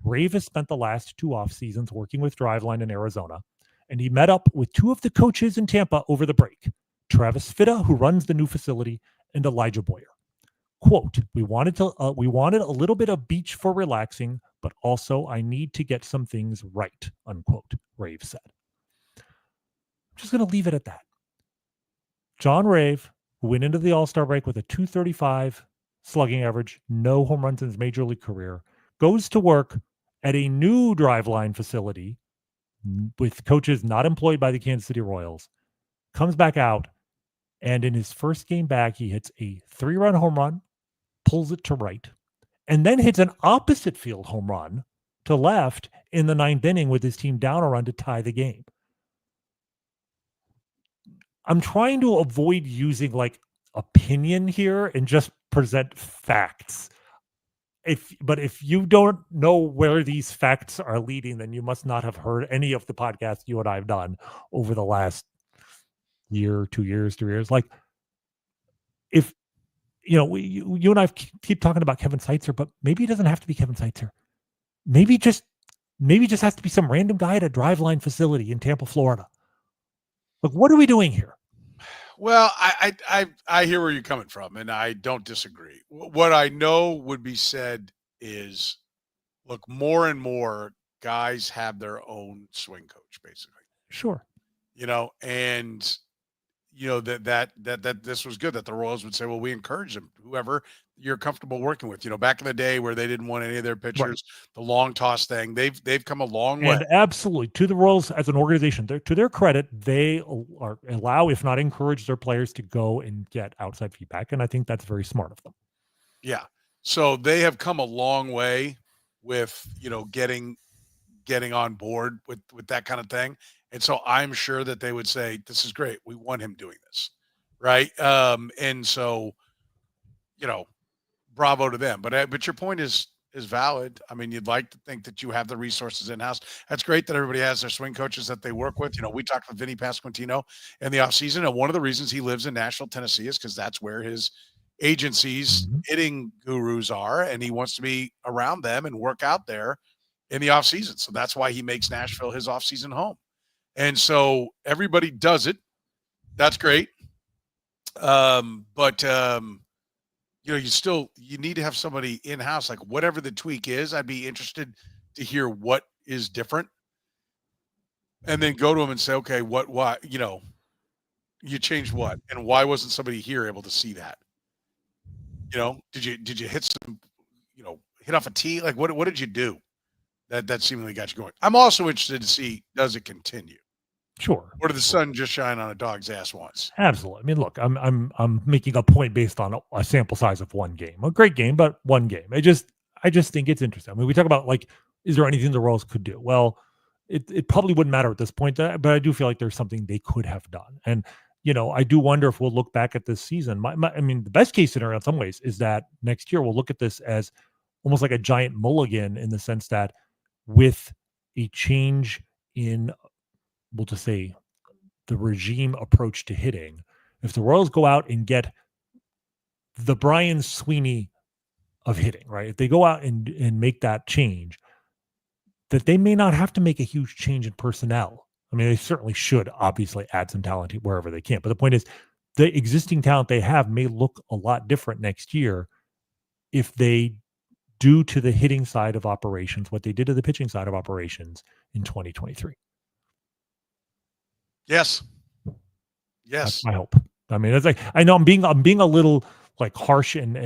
Rave has spent the last 2 off seasons working with Driveline in Arizona, and he met up with 2 of the coaches in Tampa over the break, Travis Fitta, who runs the new facility, and Elijah Boyer. Quote, we wanted a little bit of beach for relaxing, but also I need to get some things right, unquote, Rave said." I'm just going to leave it at that. John Rave, who went into the All-Star break with a 235 slugging average, no home runs in his major league career, goes to work at a new Driveline facility with coaches not employed by the Kansas City Royals, comes back out, and in his first game back, he hits a 3-run home run, pulls it to right, and then hits an opposite field home run to left in the 9th inning with his team down a run to tie the game. I'm trying to avoid using like opinion here and just present facts. But if you don't know where these facts are leading, then you must not have heard any of the podcasts you and I have done over the last year, 2 years, 3 years. Like, if you and I keep talking about Kevin Seitzer, but maybe it doesn't have to be Kevin Seitzer. Maybe just has to be some random guy at a Driveline facility in Tampa, Florida. Like, what are we doing here? Well, I hear where you're coming from, and I don't disagree. What I know would be said is, look, more and more guys have their own swing coach, basically. Sure. And that this was good that the Royals would say, well, we encourage them, whoever you're comfortable working with. Back in the day where they didn't want any of their pitchers, right, the long toss thing, they've come a long way. And absolutely, to the Royals as an organization, to their credit, they allow, if not encourage, their players to go and get outside feedback, and I think that's very smart of them. Yeah, so they have come a long way with getting on board with that kind of thing. And so I'm sure that they would say, this is great. We want him doing this. Right. And so, bravo to them. But your point is valid. I mean, you'd like to think that you have the resources in-house. That's great that everybody has their swing coaches that they work with. We talked with Vinny Pasquantino in the offseason, and one of the reasons he lives in Nashville, Tennessee is because that's where his agency's hitting gurus are, and he wants to be around them and work out there in the offseason. So that's why he makes Nashville his offseason home. And so everybody does it. That's great. But you need to have somebody in-house, like whatever the tweak is. I'd be interested to hear what is different, and then go to them and say, okay, why, you changed what, and why wasn't somebody here able to see that? Did you hit some, hit off a tee? Like what did you do that seemingly got you going? I'm also interested to see, does it continue? Sure. Or did the sun just shine on a dog's ass once? Absolutely. I mean, look, I'm making a point based on a sample size of one game. A great game, but one game. I just think it's interesting. I mean, we talk about, like, is there anything the Royals could do? Well, it probably wouldn't matter at this point, but I do feel like there's something they could have done. And, I do wonder if we'll look back at this season. I mean, the best case scenario in some ways is that next year we'll look at this as almost like a giant mulligan, in the sense that with a change in, we'll just say, the regime approach to hitting, if the Royals go out and get the Brian Sweeney of hitting, right? If they go out and make that change, that they may not have to make a huge change in personnel. I mean, they certainly should obviously add some talent wherever they can. But the point is, the existing talent they have may look a lot different next year if they do to the hitting side of operations what they did to the pitching side of operations in 2023. Yes. That's my hope. I mean, it's like, I know I'm being a little like harsh and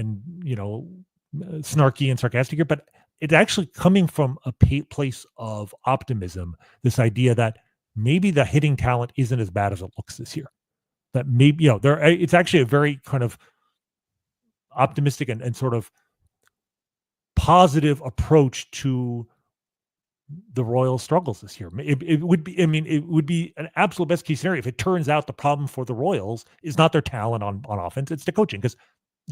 snarky and sarcastic here, but it's actually coming from a place of optimism. This idea that maybe the hitting talent isn't as bad as it looks this year. That maybe, it's actually a very kind of optimistic and sort of positive approach to the Royals' struggles this year. It would be, it would be an absolute best case scenario if it turns out the problem for the Royals is not their talent on offense, it's the coaching, because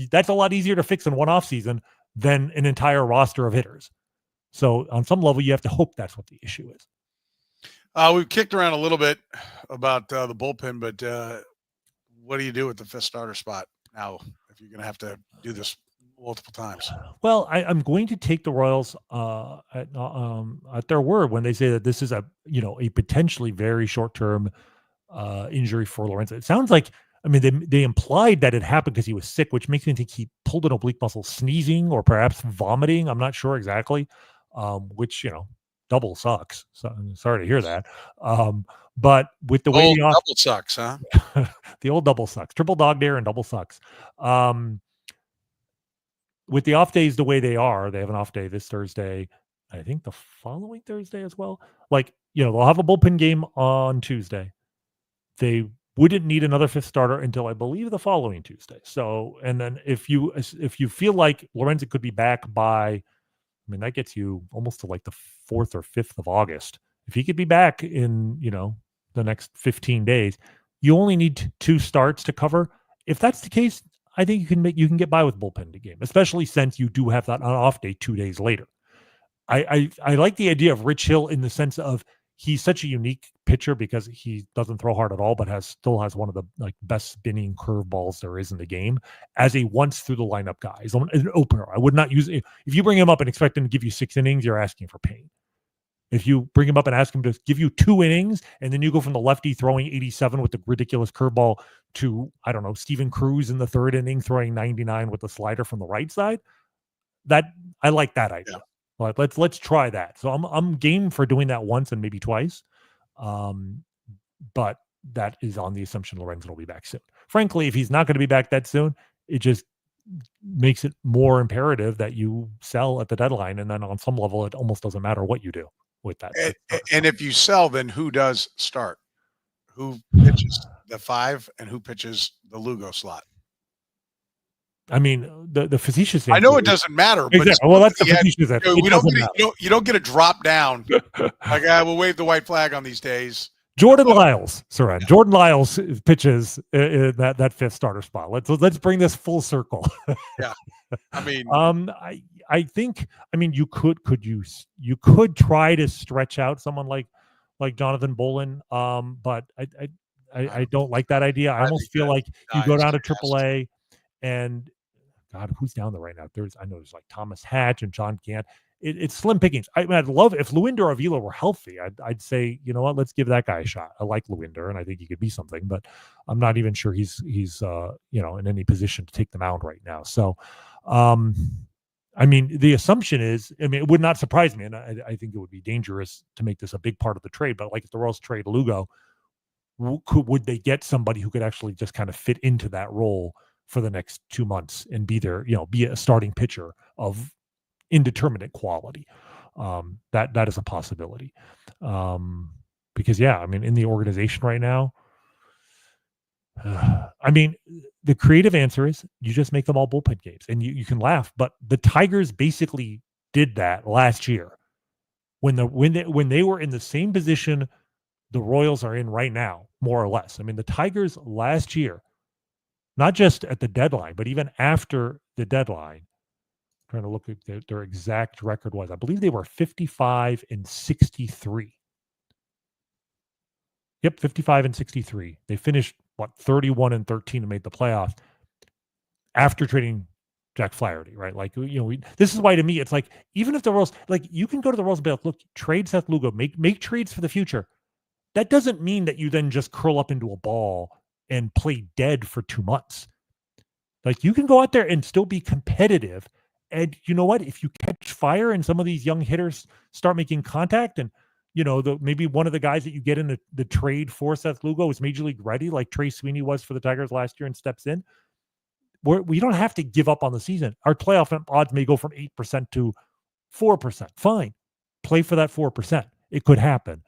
that's a lot easier to fix in one offseason than an entire roster of hitters. So on some level, you have to hope that's what the issue is. We've kicked around a little bit about the bullpen, but what do you do with the fifth starter spot now if you're going to have to do this multiple times? Well, I'm going to take the Royals at their word when they say that this is a potentially very short-term injury for Lorenzo. It sounds like, they implied that it happened because he was sick, which makes me think he pulled an oblique muscle sneezing or perhaps vomiting. I'm not sure exactly, which, double sucks. So I'm sorry to hear that. But with the way double sucks, huh? The old double sucks, triple dog dare and double sucks. With the off days the way they are, they have an off day this Thursday, I think the following Thursday as well. They'll have a bullpen game on Tuesday. They wouldn't need another fifth starter until I believe the following Tuesday. So, and then if you feel like Lorenzo could be back by, that gets you almost to like the 4th or 5th of August. If he could be back in, the next 15 days, you only need 2 starts to cover. If that's the case, I think you can get by with bullpen game, especially since you do have that off day 2 days later. I like the idea of Rich Hill in the sense of he's such a unique pitcher because he doesn't throw hard at all, but still has one of the best spinning curveballs there is in the game as a once through the lineup guy. He's an opener. I would not use it. If you bring him up and expect him to give you 6 innings, you're asking for pain. If you bring him up and ask him to give you 2 innings, and then you go from the lefty throwing 87 with the ridiculous curveball to, I don't know, Steven Cruz in the 3rd inning throwing 99 with the slider from the right side, that I like that idea. Yeah. But let's try that. So I'm game for doing that once and maybe twice. But that is on the assumption Lorenzo will be back soon. Frankly, if he's not going to be back that soon, it just makes it more imperative that you sell at the deadline. And then on some level, it almost doesn't matter what you do with that. And if you sell, then who does start? Who pitches the 5 and who pitches the Lugo slot? The facetious. I know it doesn't matter. But exactly. Well, that's the facetious. You don't get a drop down. We'll wave the white flag on these days. Jordan Lyles, Soren. Yeah. Jordan Lyles pitches in that fifth starter spot. Let's bring this full circle. Yeah, I think you could try to stretch out someone like Jonathan Bolin, but I don't like that idea. I almost feel like you go down to AAA, and God, who's down there right now? There's like Thomas Hatch and John Gant. It's slim pickings. I'd love if Luinder Avila were healthy. I'd say, you know what, let's give that guy a shot. I like Luinder, and I think he could be something, but I'm not even sure he's in any position to take the mound right now. So, the assumption is, it would not surprise me, and I think it would be dangerous to make this a big part of the trade. But like if the Royals trade Lugo, would they get somebody who could actually just kind of fit into that role for the next 2 months and be there, be a starting pitcher of indeterminate quality? That is a possibility. Because in the organization right now, the creative answer is you just make them all bullpen games, and you can laugh, but the Tigers basically did that last year when they were in the same position the Royals are in right now, more or less. The Tigers last year, not just at the deadline, but even after the deadline, trying to look at their exact record was, I believe they were 55-63. Yep, 55-63. They finished 31-13 and made the playoffs after trading Jack Flaherty, right? This is why to me it's like, even if the Royals, you can go to the Royals and be like, look, trade Seth Lugo, make trades for the future. That doesn't mean that you then just curl up into a ball and play dead for 2 months. You can go out there and still be competitive. And you know what? If you catch fire and some of these young hitters start making contact, and maybe one of the guys that you get in the trade for Seth Lugo is major league ready, like Trey Sweeney was for the Tigers last year, and steps in, we don't have to give up on the season. Our playoff odds may go from 8% to 4%. Fine. Play for that 4%. It could happen.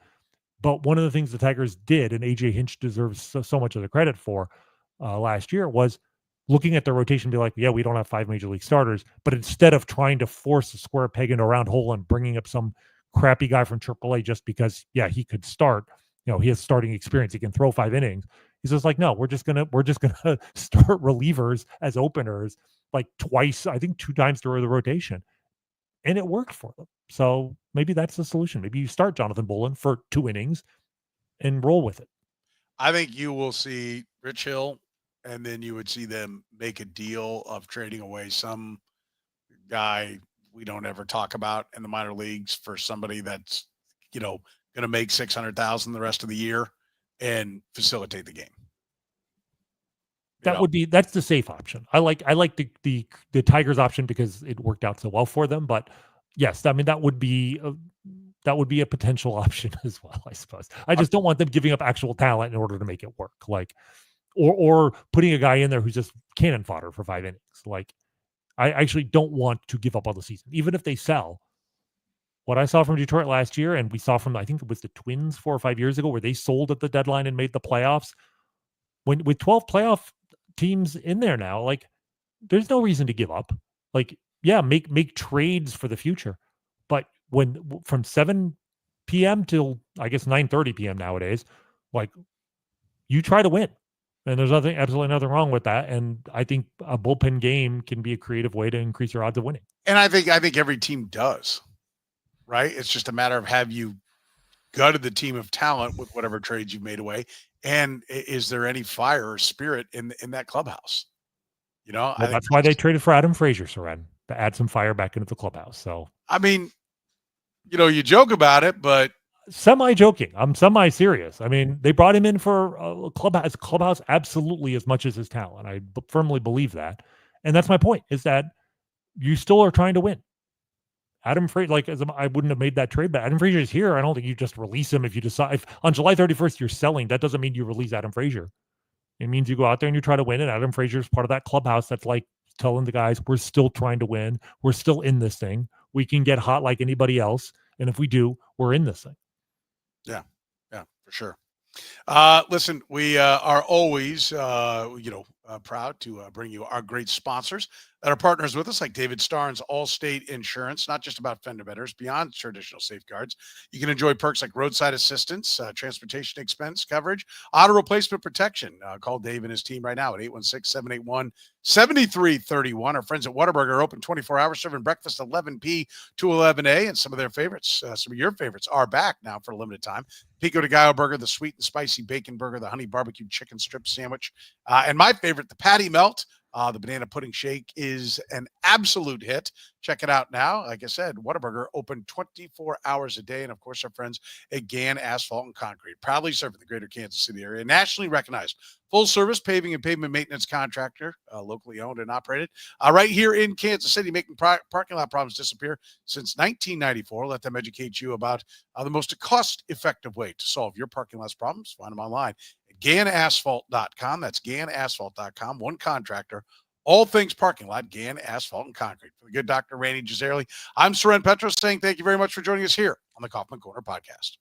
But one of the things the Tigers did, and AJ Hinch deserves so much of the credit for last year, was looking at the rotation and be like, yeah, we don't have 5 major league starters. But instead of trying to force a square peg into a round hole and bringing up some crappy guy from AAA just because, yeah, he could start, he has starting experience, he can throw 5 innings. He's just like, no, we're just gonna start relievers as openers like twice, I think 2 times through the rotation. And it worked for them. So maybe that's the solution. Maybe you start Jonathan Bullen for 2 innings and roll with it. I think you will see Rich Hill, and then you would see them make a deal of trading away some guy we don't ever talk about in the minor leagues for somebody that's, going to make 600,000 the rest of the year and facilitate the game. That's the safe option. I like the Tigers option because it worked out so well for them. But yes, I mean that would be a potential option as well, I suppose. I just don't want them giving up actual talent in order to make it work. Like, or putting a guy in there who's just cannon fodder for 5 innings. Like, I actually don't want to give up all the season, even if they sell. What I saw from Detroit last year, and we saw from, I think it was the Twins 4 or 5 years ago, where they sold at the deadline and made the playoffs. With 12 playoff teams in there now, like, there's no reason to give up. Like, yeah, make trades for the future, but from 7 p.m. till I guess 9:30 p.m. nowadays, like, you try to win, and there's absolutely nothing wrong with that. And I think a bullpen game can be a creative way to increase your odds of winning. And I think every team does, right? It's just a matter of, have you gutted the team of talent with whatever trades you've made away, and is there any fire or spirit in that clubhouse? Well, that's why they traded for Adam Frasier, Soren, to add some fire back into the clubhouse. So, I mean, you joke about it, but semi-joking. I'm semi-serious. I mean, they brought him in for a clubhouse absolutely as much as his talent. I firmly believe that. And that's my point, is that you still are trying to win. Adam Frasier, I wouldn't have made that trade, but Adam Frazier is here. I don't think you just release him if you decide. If on July 31st you're selling, that doesn't mean you release Adam Frazier. It means you go out there and you try to win, and Adam Frazier is part of that clubhouse that's like telling the guys, we're still trying to win. We're still in this thing. We can get hot like anybody else. And if we do, we're in this thing. Yeah, for sure. Listen, we are always, proud to bring you our great sponsors that are partners with us, like David Starnes, Allstate Insurance, not just about fender benders, beyond traditional safeguards. You can enjoy perks like roadside assistance, transportation expense coverage, auto replacement protection. Call Dave and his team right now at 816-781-7331. Our friends at Waterburger are open 24 hours, serving breakfast 11 to 11A, and some of their favorites, some of your favorites, are back now for a limited time. Pico de Gallo burger, the sweet and spicy bacon burger, the honey barbecue chicken strip sandwich, and my favorite, the patty melt. The banana pudding shake is an absolute hit. Check it out now. Like I said, Waterburger open 24 hours a day. And of course, our friends at Gann Asphalt and Concrete, proudly serving the greater Kansas City area, nationally recognized full service paving and pavement maintenance contractor, locally owned and operated, right here in Kansas City, making parking lot problems disappear since 1994. Let them educate you about the most cost-effective way to solve your parking lot problems. Find them online at GannAsphalt.com. That's GannAsphalt.com. One contractor, all things parking lot, Gann Asphalt and Concrete. For the good Dr. Rany Jazayerli, I'm Soren Petro saying thank you very much for joining us here on the Kaufman Corner Podcast.